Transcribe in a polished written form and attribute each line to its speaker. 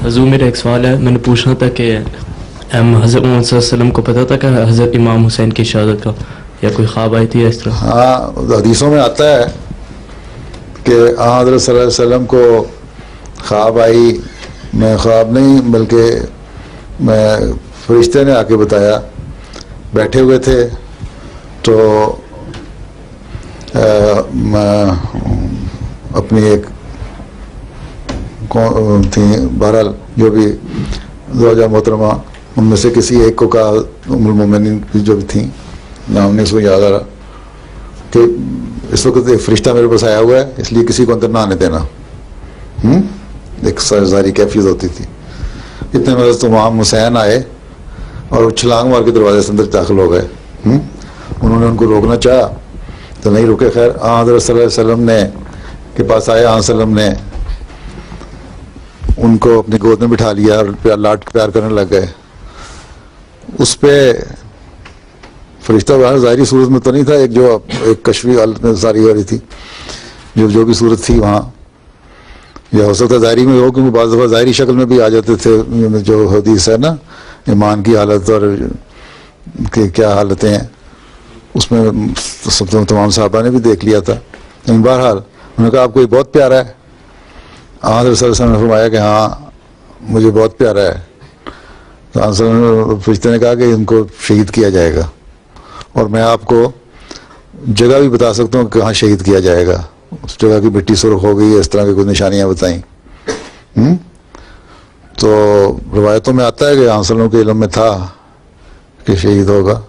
Speaker 1: حضور میرا ایک سوال ہے، میں نے پوچھنا تھا کہ حضرت محمد صلی اللہ علیہ وسلم کو پتہ تھا کہ حضرت امام حسین کی شہادت کا، یا کوئی خواب آئی تھی اس طرح؟
Speaker 2: ہاں، حدیثوں میں آتا ہے کہ حضرت صلی اللہ علیہ وسلم کو خواب آئی. میں خواب نہیں بلکہ میں فرشتے نے آ کے بتایا. بیٹھے ہوئے تھے تو اپنی ایک تھی، بہرحال جو بھی زوجہ محترمہ، ان میں سے کسی ایک کو کہا، ام المومنین جو بھی تھیں، نام نہیں اس کو یاد آ رہا، کہ اس وقت ایک فرشتہ میرے پاس آیا ہوا ہے، اس لیے کسی کو اندر نہ آنے دینا. ایک ساری کیفیت ہوتی تھی. اتنے میں تو امام حسین آئے اور چھلانگ مار کے دروازے سے اندر داخل ہو گئے. انہوں نے ان کو روکنا چاہا تو نہیں رکے. خیر حضرت صلی اللہ علیہ وسلم نے کے پاس آئے، وسلم نے ان کو اپنی گود میں بٹھا لیا اور لاٹ پیار کرنے لگ گئے. اس پہ فرشتہ باہر ظاہری صورت میں تو نہیں تھا، ایک کشفی حالت میں ساری ہو رہی تھی، جو بھی صورت تھی وہاں. یا ہو سکتا ہے ظاہری میں ہو، کیونکہ بعض دفعہ ظاہری شکل میں بھی آ جاتے تھے. جو حدیث ہے نا ایمان کی حالت اور کہ کیا حالتیں ہیں، اس میں تمام صحابہ نے بھی دیکھ لیا تھا. لیکن بہرحال انہوں نے کہا آپ کو یہ بہت پیارا ہے. حضرت صلی اللہ علیہ وسلم نے فرمایا کہ ہاں مجھے بہت پیارا ہے. تو حضرت صلی اللہ علیہ وسلم فرشتے نے کہا کہ ان کو شہید کیا جائے گا، اور میں آپ کو جگہ بھی بتا سکتا ہوں کہ کہاں شہید کیا جائے گا. اس جگہ کی مٹی سرخ ہو گئی، اس طرح کی کچھ نشانیاں بتائیں. تو روایتوں میں آتا ہے کہ حضرت صلی اللہ علیہ وسلم کے علم میں تھا کہ شہید ہوگا.